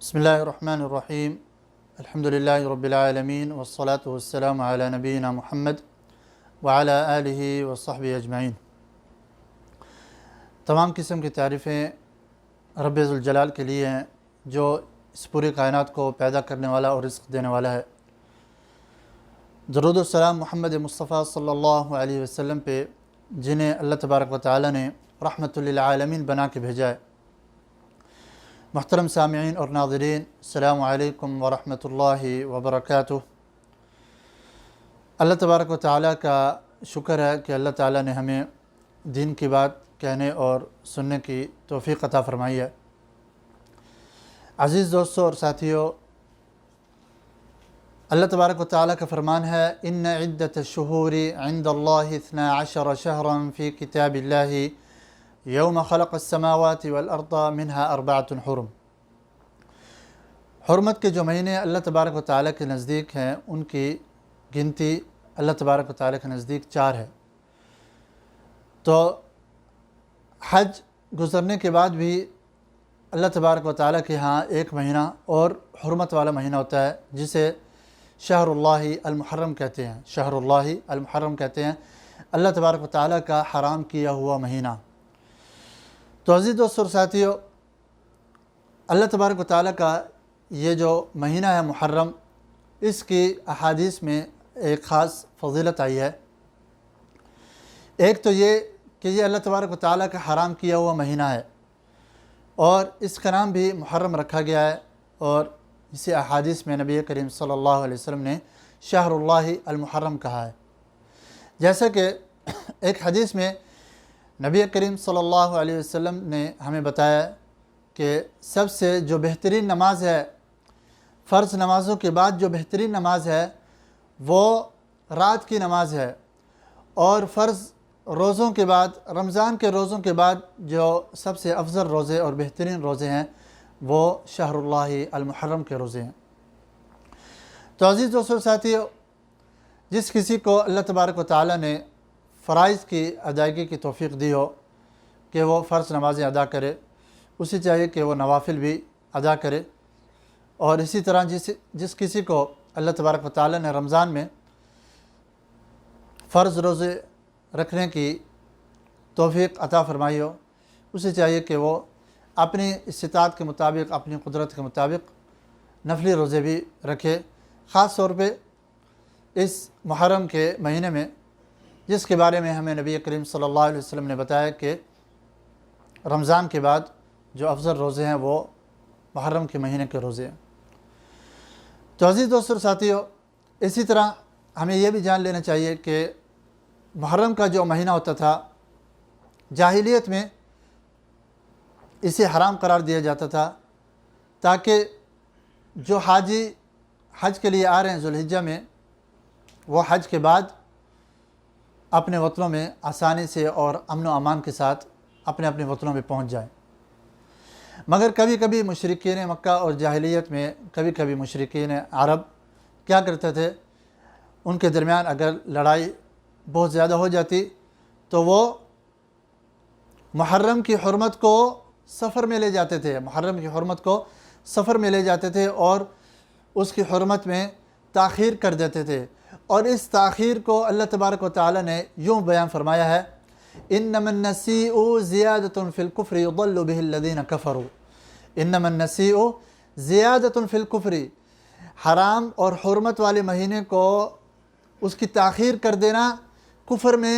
بسم الله الرحمن الرحيم الحمد لله رب العالمين والصلاة والسلام على نبينا محمد وعلى آله وصحبه اجمعین۔ تمام قسم کی تعریفیں رب ذوالجلال کے لیے ہیں جو اس پوری کائنات کو پیدا کرنے والا اور رزق دینے والا ہے۔ درود و سلام محمد مصطفیٰ صلی اللہ علیہ وسلم پہ جنہیں اللہ تبارک و تعالی نے رحمت للعالمین بنا کے بھیجا ہے۔ محترم سامعین اور ناظرین، السلام علیکم ورحمۃ اللہ وبرکاتہ۔ اللہ تبارک و تعالیٰ کا شکر ہے کہ اللہ تعالیٰ نے ہمیں دین کی بات کہنے اور سننے کی توفیق عطا فرمائی ہے۔ عزیز دوستوں اور ساتھیوں، اللہ تبارک و تعالیٰ کا فرمان ہے ان عدت الشہور عند اللہ 12 شہرا فی کتاب اللہ یوم خلق السماوات والارض منها 4 حرم۔ حرمت کے جو مہینے اللہ تبارک و تعالیٰ کے نزدیک ہیں ان کی گنتی اللہ تبارک و تعالیٰ کے نزدیک 4 ہے۔ تو حج گزرنے کے بعد بھی اللہ تبارک و تعالیٰ کے ہاں ایک مہینہ اور حرمت والا مہینہ ہوتا ہے جسے شہر اللہ المحرم کہتے ہیں۔ شہر اللہ المحرم کہتے ہیں اللہ تبارک و تعالیٰ کا حرام کیا ہوا مہینہ۔ تو عزیز دوستوں اور ساتھیوں، اللہ تبارک و تعالیٰ کا یہ جو مہینہ ہے محرم، اس کی احادیث میں ایک خاص فضیلت آئی ہے۔ ایک تو یہ کہ یہ اللہ تبارک و تعالیٰ کا حرام کیا ہوا مہینہ ہے اور اس کا نام بھی محرم رکھا گیا ہے، اور اسی احادیث میں نبی کریم صلی اللہ علیہ وسلم نے شہر اللہ المحرم کہا ہے۔ جیسا کہ ایک حدیث میں نبی کریم صلی اللہ علیہ وسلم نے ہمیں بتایا کہ سب سے جو بہترین نماز ہے، فرض نمازوں کے بعد جو بہترین نماز ہے وہ رات کی نماز ہے، اور فرض روزوں کے بعد، رمضان کے روزوں کے بعد جو سب سے افضل روزے اور بہترین روزے ہیں وہ شہر اللہ المحرم کے روزے ہیں۔ تو عزیز دوستوں ساتھیوں، جس کسی کو اللہ تبارک و تعالیٰ نے فرائض کی ادائیگی کی توفیق دی ہو کہ وہ فرض نمازیں ادا کرے، اسی چاہیے کہ وہ نوافل بھی ادا کرے، اور اسی طرح جس کسی کو اللہ تبارک و تعالیٰ نے رمضان میں فرض روزے رکھنے کی توفیق عطا فرمائی ہو، اسے چاہیے کہ وہ اپنی استطاعت کے مطابق، اپنی قدرت کے مطابق نفلی روزے بھی رکھے۔ خاص طور پہ اس محرم کے مہینے میں، جس کے بارے میں ہمیں نبی کریم صلی اللہ علیہ وسلم نے بتایا کہ رمضان کے بعد جو افضل روزے ہیں وہ محرم کے مہینے کے روزے ہیں۔ تو عزیز دوستوں ساتھیوں، اسی طرح ہمیں یہ بھی جان لینا چاہیے کہ محرم کا جو مہینہ ہوتا تھا، جاہلیت میں اسے حرام قرار دیا جاتا تھا تاکہ جو حاجی حج کے لیے آ رہے ہیں ذوالحجہ میں، وہ حج کے بعد اپنے وطنوں میں آسانی سے اور امن و امان کے ساتھ اپنے اپنے وطنوں میں پہنچ جائیں۔ مگر کبھی کبھی مشرکین مکہ اور جاہلیت میں کبھی کبھی مشرکین عرب کیا کرتے تھے، ان کے درمیان اگر لڑائی بہت زیادہ ہو جاتی تو وہ محرم کی حرمت کو سفر میں لے جاتے تھے، محرم کی حرمت کو سفر میں لے جاتے تھے اور اس کی حرمت میں تاخیر کر دیتے تھے، اور اس تاخیر کو اللہ تبارک و تعالی نے یوں بیان فرمایا ہے، انما النسیء زیادۃ فی الکفر یضل بہ الذین کفروا۔ انما النسیء زیادۃ فی الکفر، حرام اور حرمت والے مہینے کو اس کی تاخیر کر دینا کفر میں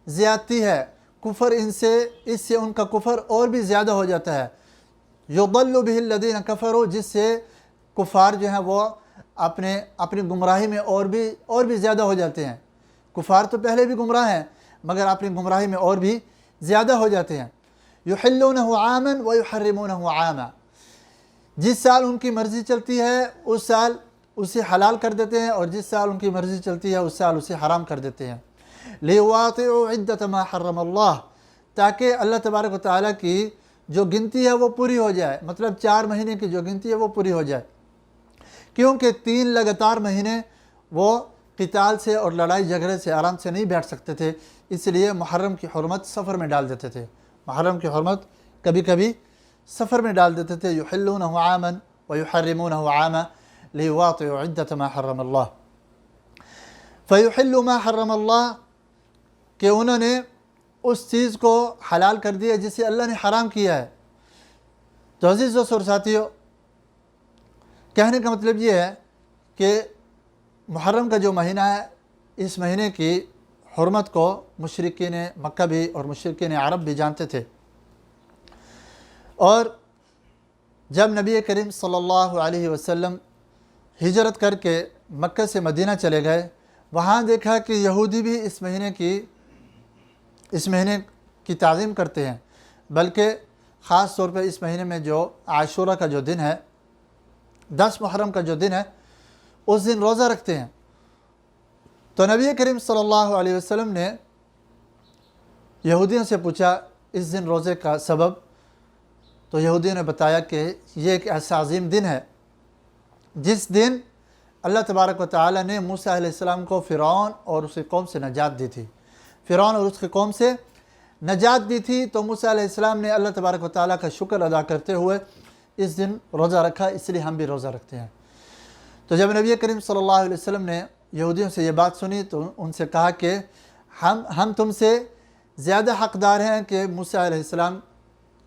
زیادتی ہے، کفر اس سے ان کا کفر اور بھی زیادہ ہو جاتا ہے۔ یضل بہ الذین کفروا، جس سے کفار جو ہیں وہ اپنی گمراہی میں اور بھی زیادہ ہو جاتے ہیں۔ کفار تو پہلے بھی گمراہ ہیں مگر اپنی گمراہی میں اور بھی زیادہ ہو جاتے ہیں۔ یحلونہ عاما ویحرمونہ عاما، جس سال ان کی مرضی چلتی ہے اس سال اسے حلال کر دیتے ہیں، اور جس سال ان کی مرضی چلتی ہے اس سال اسے حرام کر دیتے ہیں۔ لیواطئوا عدۃ ما حرم اللہ، تاکہ اللہ تبارک و تعالیٰ کی جو گنتی ہے وہ پوری ہو جائے، مطلب 4 مہینے کی جو گنتی ہے وہ پوری ہو جائے، کیونکہ 3 لگاتار مہینے وہ قتال سے اور لڑائی جھگڑے سے آرام سے نہیں بیٹھ سکتے تھے، اس لیے محرم کی حرمت سفر میں ڈال دیتے تھے۔ محرم کی حرمت کبھی کبھی سفر میں ڈال دیتے تھے۔ یحلونہ عاما وَيُحَرِّمُونَهُ عَامًا لِيُوَاطِئُوا عِدَّةَ مَا حَرَّمَ اللَّهُ فَيُحِلُّ مَا حَرَّمَ اللَّهُ کہ انہوں نے اس چیز کو حلال کر دیا جسے اللہ نے حرام کیا ہے۔ تو عزیز دوستو اور ساتھیو، کہنے کا مطلب یہ ہے کہ محرم کا جو مہینہ ہے، اس مہینے کی حرمت کو مشرکین مکہ بھی اور مشرکین عرب بھی جانتے تھے، اور جب نبی کریم صلی اللہ علیہ وسلم ہجرت کر کے مکہ سے مدینہ چلے گئے، وہاں دیکھا کہ یہودی بھی اس مہینے کی تعظیم کرتے ہیں، بلکہ خاص طور پہ اس مہینے میں جو عاشورہ کا جو دن ہے، 10 محرم کا جو دن ہے، اس دن روزہ رکھتے ہیں۔ تو نبی کریم صلی اللہ علیہ وسلم نے یہودیوں سے پوچھا اس دن روزے کا سبب، تو یہودیوں نے بتایا کہ یہ ایک ایسا عظیم دن ہے جس دن اللہ تبارک و تعالی نے موسیٰ علیہ السلام کو فرعون اور اس کی قوم سے نجات دی تھی۔ فرعون اور اس کی قوم سے نجات دی تھی، تو موسیٰ علیہ السلام نے اللہ تبارک و تعالیٰ کا شکر ادا کرتے ہوئے اس دن روزہ رکھا، اس لیے ہم بھی روزہ رکھتے ہیں۔ تو جب نبی کریم صلی اللہ علیہ وسلم نے یہودیوں سے یہ بات سنی تو ان سے کہا کہ ہم تم سے زیادہ حقدار ہیں کہ موسیٰ علیہ السلام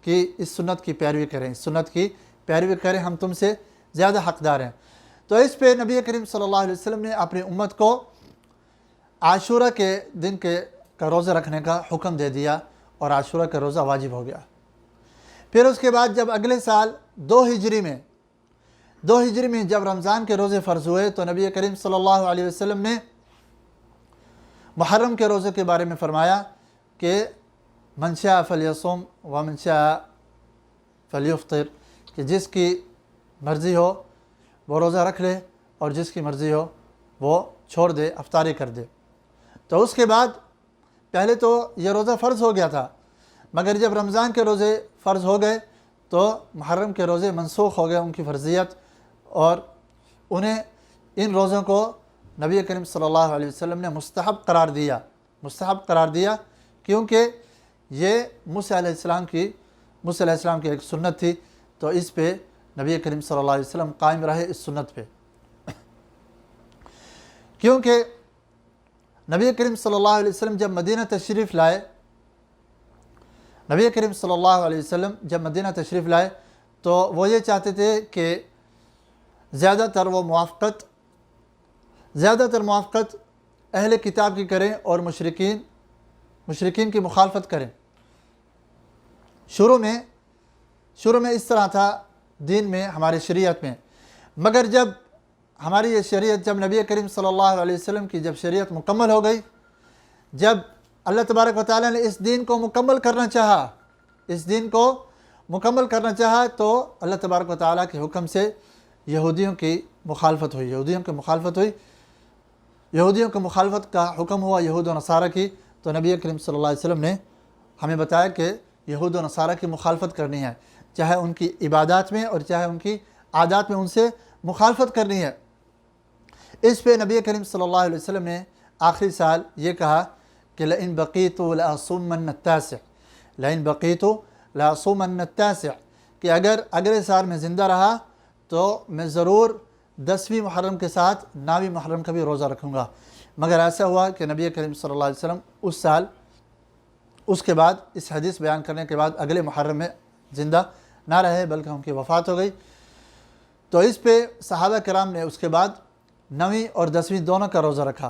کی اس سنت کی پیروی کریں، ہم تم سے زیادہ حقدار ہیں۔ تو اس پہ نبی کریم صلی اللہ علیہ وسلم نے اپنی امت کو عاشورہ کے دن کا روزہ رکھنے کا حکم دے دیا، اور عاشورہ کا روزہ واجب ہو گیا۔ پھر اس کے بعد جب اگلے سال 2 ہجری میں جب رمضان کے روزے فرض ہوئے، تو نبی کریم صلی اللہ علیہ وسلم نے محرم کے روزے کے بارے میں فرمایا کہ من شاء فلیصم ومن شاء فلیفطر، کہ جس کی مرضی ہو وہ روزہ رکھ لے اور جس کی مرضی ہو وہ چھوڑ دے، افطاری کر دے۔ تو اس کے بعد پہلے تو یہ روزہ فرض ہو گیا تھا، مگر جب رمضان کے روزے فرض ہو گئے تو محرم کے روزے منسوخ ہو گئے ان کی فرضیت، اور ان روزوں کو نبی کریم صلی اللہ علیہ وسلم نے مستحب قرار دیا کیونکہ یہ موسیٰ علیہ السلام کی ایک سنت تھی، تو اس پہ نبی کریم صلی اللہ علیہ وسلم قائم رہے اس سنت پہ۔ کیونکہ نبی کریم صلی اللہ علیہ وسلم جب مدینہ تشریف لائے تو وہ یہ چاہتے تھے کہ زیادہ تر موافقت اہل کتاب کی کریں اور مشرکین کی مخالفت کریں۔ شروع میں اس طرح تھا دین میں، ہماری شریعت میں، مگر جب ہماری یہ شریعت، جب نبی کریم صلی اللہ علیہ وسلم کی جب شریعت مکمل ہو گئی، جب اللہ تبارک و تعالیٰ نے اس دین کو مکمل کرنا چاہا تو اللہ تبارک و تعالیٰ کے حکم سے یہودیوں کی مخالفت ہوئی، یہودیوں کی مخالفت کا حکم ہوا، یہود و نصارہ کی۔ تو نبی کریم صلی اللہ علیہ وسلم نے ہمیں بتایا کہ یہود و نصارہ کی مخالفت کرنی ہے، چاہے ان کی عبادات میں اور چاہے ان کی عادات میں ان سے مخالفت کرنی ہے۔ اس پہ نبی کریم صلی اللہ علیہ وسلم نے آخری سال یہ کہا کہ لئن بقیت لأصومن التاسع، کہ اگر اگلے سال میں زندہ رہا تو میں ضرور 10ویں محرم کے ساتھ 9ویں محرم کا بھی روزہ رکھوں گا۔ مگر ایسا ہوا کہ نبی کریم صلی اللہ علیہ وسلم اس سال، اس کے بعد اس حدیث بیان کرنے کے بعد اگلے محرم میں زندہ نہ رہے، بلکہ ان کی وفات ہو گئی۔ تو اس پہ صحابہ کرام نے اس کے بعد 9ویں اور 10ویں دونوں کا روزہ رکھا،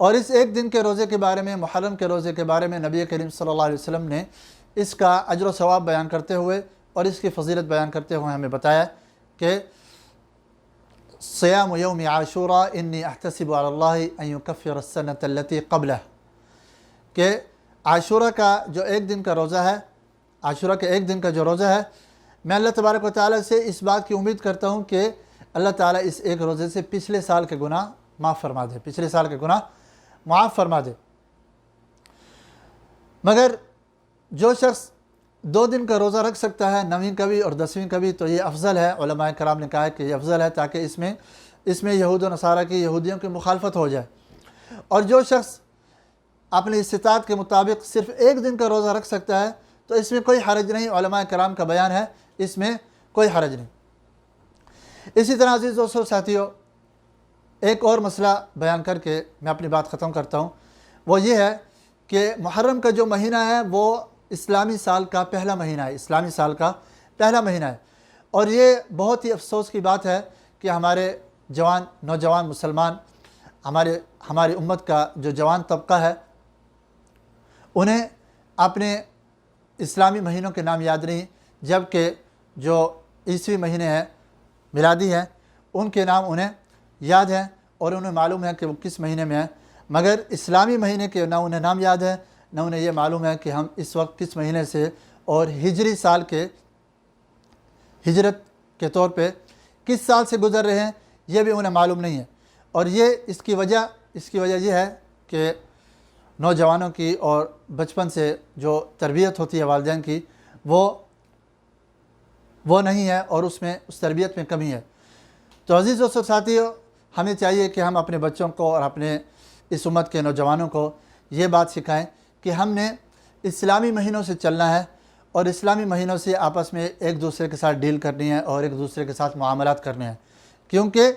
اور اس ایک دن کے روزے کے بارے میں، محرم کے روزے کے بارے میں نبی کریم صلی اللہ علیہ وسلم نے اس کا اجر و ثواب بیان کرتے ہوئے اور اس کی فضیلت بیان کرتے ہوئے ہمیں بتایا کہ صیام یوم عاشوراء انی احتسب علی اللہ ان یکفر السنۃ التی قبلہ، کہ عاشورہ کا جو ایک دن کا روزہ ہے، عاشورہ کے ایک دن کا جو روزہ ہے، میں اللہ تبارک و تعالیٰ سے اس بات کی امید کرتا ہوں کہ اللہ تعالیٰ اس ایک روزے سے پچھلے سال کے گناہ معاف فرما دے۔ مگر جو شخص 2 دن کا روزہ رکھ سکتا ہے، 9ویں کا بھی اور 10ویں کا بھی، تو یہ افضل ہے۔ علماء کرام نے کہا کہ یہ افضل ہے تاکہ اس میں یہود و نصارہ کی، یہودیوں کی مخالفت ہو جائے۔ اور جو شخص اپنی استطاعت کے مطابق صرف 1 دن کا روزہ رکھ سکتا ہے تو اس میں کوئی حرج نہیں، علماء کرام کا بیان ہے، اس میں کوئی حرج نہیں۔ اسی طرح عزیز دوستو ساتھیوں، ایک اور مسئلہ بیان کر کے میں اپنی بات ختم کرتا ہوں، وہ یہ ہے کہ محرم کا جو مہینہ ہے وہ اسلامی سال کا پہلا مہینہ ہے، اسلامی سال کا پہلا مہینہ ہے، اور یہ بہت ہی افسوس کی بات ہے کہ ہمارے نوجوان مسلمان، ہماری امت کا جو جوان طبقہ ہے، انہیں اپنے اسلامی مہینوں کے نام یاد نہیں، جبکہ جو عیسوی مہینے ہیں، میلادی ہیں، ان کے نام انہیں یاد ہیں اور انہیں معلوم ہے کہ وہ کس مہینے میں ہیں، مگر اسلامی مہینے کے نہ انہیں نام یاد ہے، نہ انہیں یہ معلوم ہے کہ ہم اس وقت کس مہینے سے اور ہجری سال کے ہجرت کے طور پہ کس سال سے گزر رہے ہیں، یہ بھی انہیں معلوم نہیں ہے۔ اور اس کی وجہ یہ ہے کہ نوجوانوں کی اور بچپن سے جو تربیت ہوتی ہے والدین کی وہ نہیں ہے، اور اس تربیت میں کمی ہے۔ تو عزیز دوستو ساتھیوں، ہمیں چاہیے کہ ہم اپنے بچوں کو اور اپنے اس امت کے نوجوانوں کو یہ بات سکھائیں کہ ہم نے اسلامی مہینوں سے چلنا ہے، اور اسلامی مہینوں سے آپس میں ایک دوسرے کے ساتھ ڈیل کرنی ہے اور ایک دوسرے کے ساتھ معاملات کرنے ہیں، کیونکہ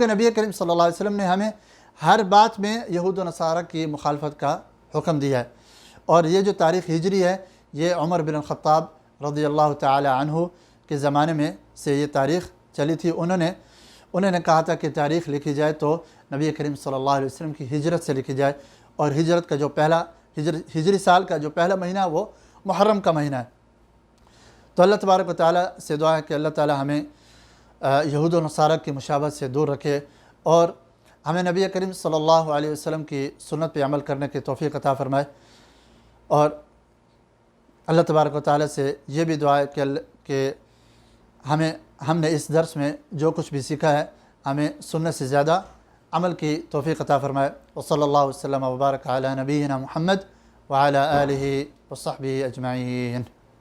نبی کریم صلی اللہ علیہ وسلم نے ہمیں ہر بات میں یہود و نصارہ کی مخالفت کا حکم دیا ہے۔ اور یہ جو تاریخ ہجری ہے، یہ عمر بن الخطاب رضی اللہ تعالی عنہ کے زمانے میں سے یہ تاریخ چلی تھی۔ انہوں نے کہا تھا کہ تاریخ لکھی جائے تو نبی کریم صلی اللہ علیہ وسلم کی ہجرت سے لکھی جائے، اور ہجرت کا جو ہجری سال کا جو پہلا مہینہ وہ محرم کا مہینہ ہے۔ تو اللہ تبارک و تعالیٰ سے دعا ہے کہ اللہ تعالیٰ ہمیں یہود و نصارہ کی مشابہت سے دور رکھے، اور ہمیں نبی کریم صلی اللہ علیہ وسلم کی سنت پہ عمل کرنے کی توفیق عطا فرمائے۔ اور اللہ تبارک و تعالیٰ سے یہ بھی دعا ہے کہ ہم نے اس درس میں جو کچھ بھی سیکھا ہے، ہمیں سننے سے زیادہ عمل کی توفیق عطا فرمائے۔ وصلی اللہ وسلم وبارک علی نبینا محمد وعلی آلہ وصحبہ اجمعین۔